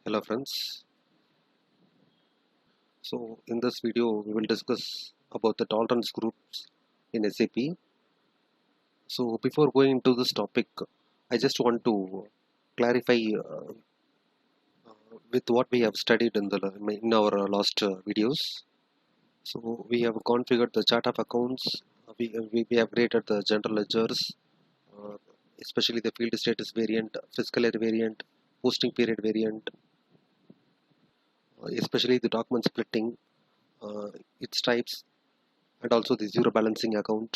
Hello friends. So in this video we will discuss about the tolerance groups in SAP. So before going into this topic, I just want to clarify with what we have studied in our last videos. So we have configured the chart of accounts. We have created the general ledgers, uh, especially the field status variant, fiscal year variant, posting period variant, especially the document splitting, uh, its types, and also the zero balancing account.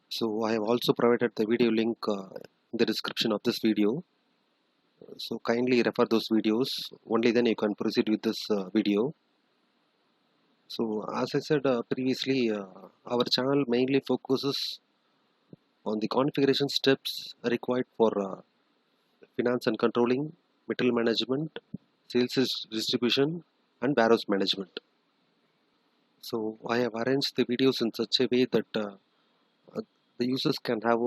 So I have also provided the video link in the description of this video. So kindly refer those videos. Only then you can proceed with this video. So as I said previously, our channel mainly focuses on the configuration steps required for finance and controlling, material management, sales distribution, and warehouse management. So I have arranged the videos in such a way that uh, the users can have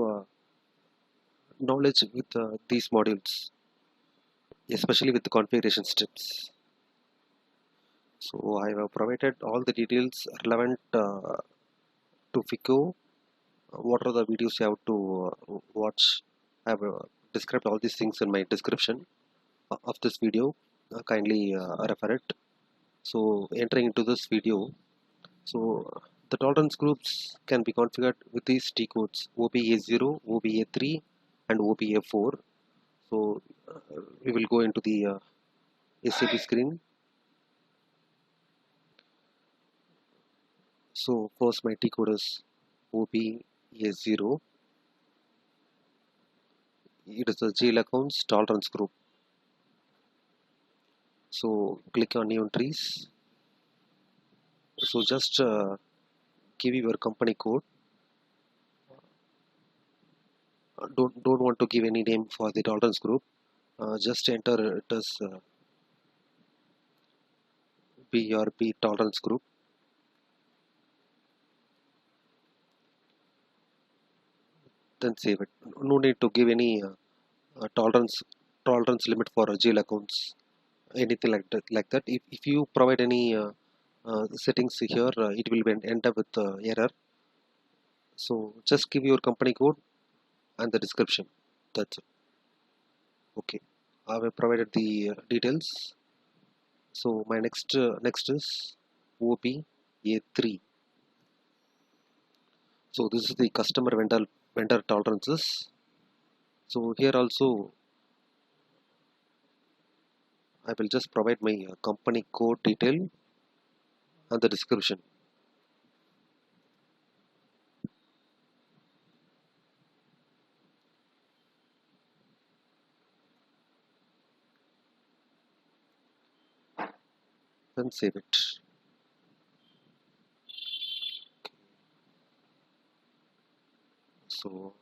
knowledge with these modules, especially with the configuration steps. So I have provided all the details relevant to FICO. What are the videos you have to watch? I have described all these things in my description of this video. Kindly refer it. So entering into this video, so the tolerance groups can be configured with these T codes OBA0, OBA3, and OBA4. So we will go into the SAP screen. So first my T code is OBA0. It is a GL accounts tolerance group. So click on new entries. So just give your company code. Don't want to give any name for the tolerance group. Just enter it as BRP tolerance group. Then save it. No need to give any tolerance limit for GL accounts. Anything like that. If you provide any settings here, it will end up with error. So just give your company code and the description. That's it. Okay, I have provided the details. So my next is OBA3. So this is the customer vendor tolerances. So here also I will just provide my company code detail and the description. Then save it. So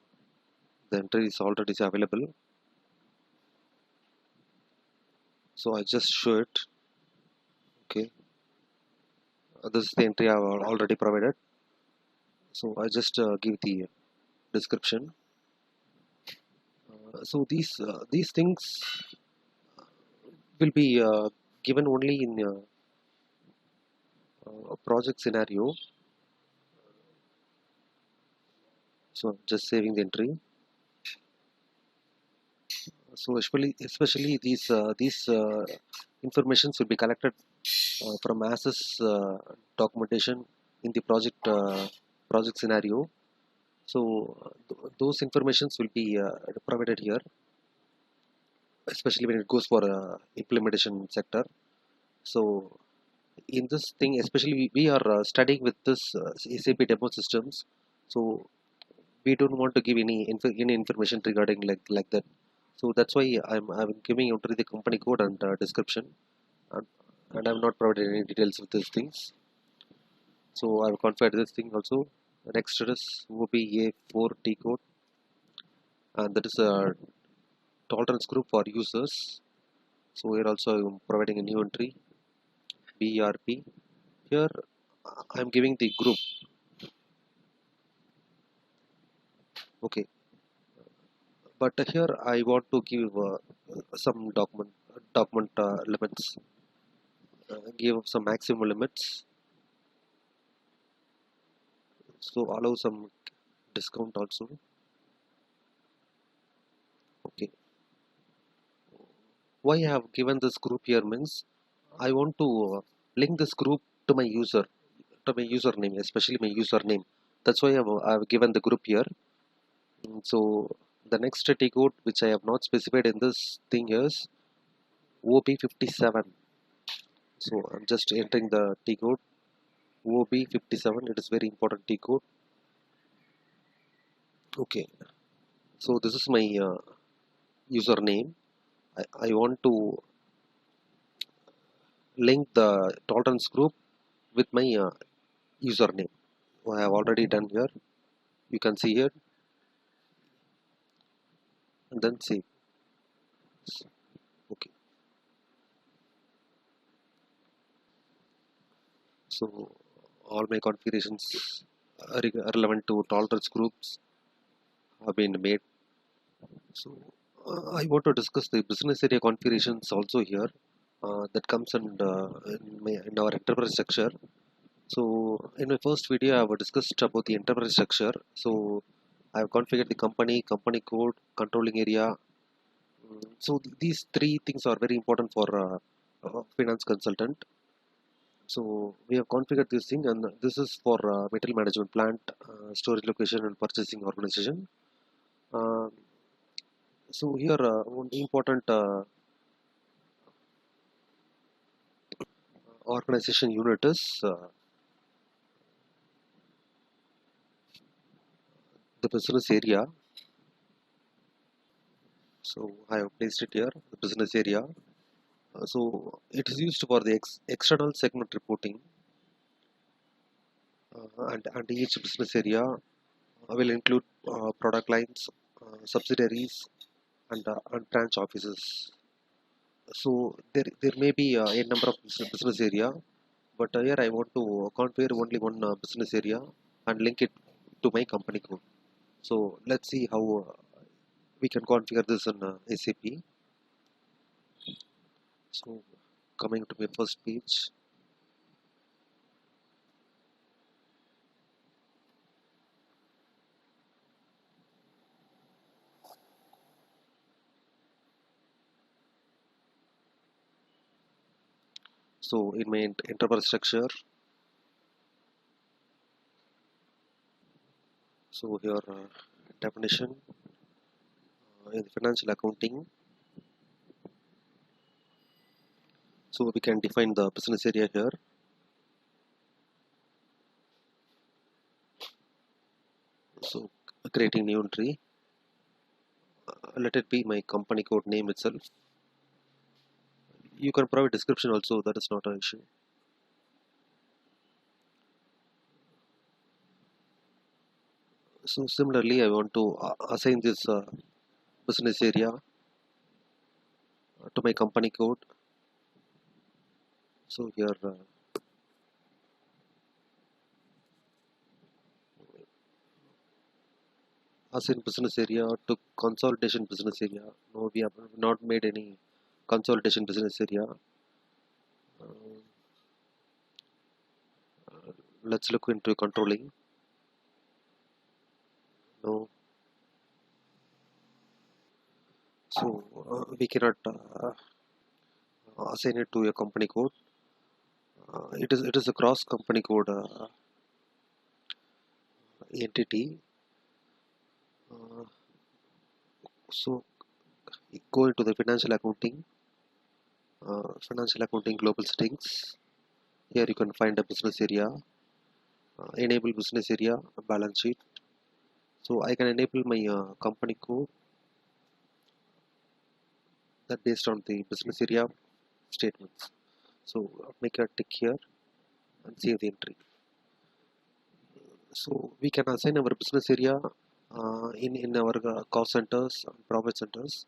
the entry is already available. So I just show it. Okay, this is the entry I have already provided. So I just give the description. So these things will be given only in a project scenario. So I'm just saving the entry. So especially these informations will be collected from ASIS documentation in the project scenario. So those informations will be provided here, especially when it goes for implementation sector. So in this thing, especially we are studying with this SAP demo systems. So we don't want to give any information regarding like that. So that's why I'm giving you the company code and description, and, and I'm not providing any details of these things. So I've configured this thing also. The next is OBA4 T code, and that is a tolerance group for users. So here also I'm providing a new entry BRP. Here I'm giving the group. Okay, but here I want to give some document limits, give some maximum limits, so allow some discount also. Okay, why I have given this group here means I want to link this group to my username, especially my username. That's why I've given the group here. So the next T code which I have not specified in this thing is OB57. So I'm just entering the T code OB57. It is very important T code. Okay, so this is my username. I want to link the tolerance group with my username. I have already done here. You can see here, and then save. Okay, so all my configurations relevant to tolerance groups have been made. So I want to discuss the business area configurations also here. That comes in our enterprise structure. So in my first video, I have discussed about the enterprise structure. So I have configured the company code, controlling area. So these three things are very important for a finance consultant. So we have configured this thing, and this is for material management plant, storage location, and purchasing organization. Uh, so here one important organization unit is the business area. So I have placed it here, the business area. So it is used for the external segment reporting, and each business area will include product lines, subsidiaries, and branch offices. So there may be a number of business area, but here I want to configure only one business area and link it to my company code. So let's see how we can configure this in SAP. So coming to my first page. So in my enterprise structure, so here definition in financial accounting. So we can define the business area here. So creating new entry. Let it be my company code name itself. You can provide description also, that is not an issue. So similarly, I want to assign this business area to my company code. So here assign business area to consolidation business area. No, we have not made any consolidation business area. Let's look into controlling. No. So we cannot assign it to a company code. It is a cross company code entity. So go into the financial accounting global settings. Here you can find a business area, enable business area, balance sheet. So I can enable my company code that based on the business area statements. So make a tick here and save the entry. So we can assign our business area in our cost centers and profit centers.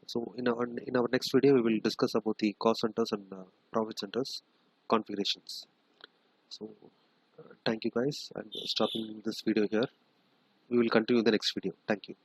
So in our next video we will discuss about the cost centers and profit centers configurations. So thank you guys, and stopping this video here. We will continue in the next video. Thank you.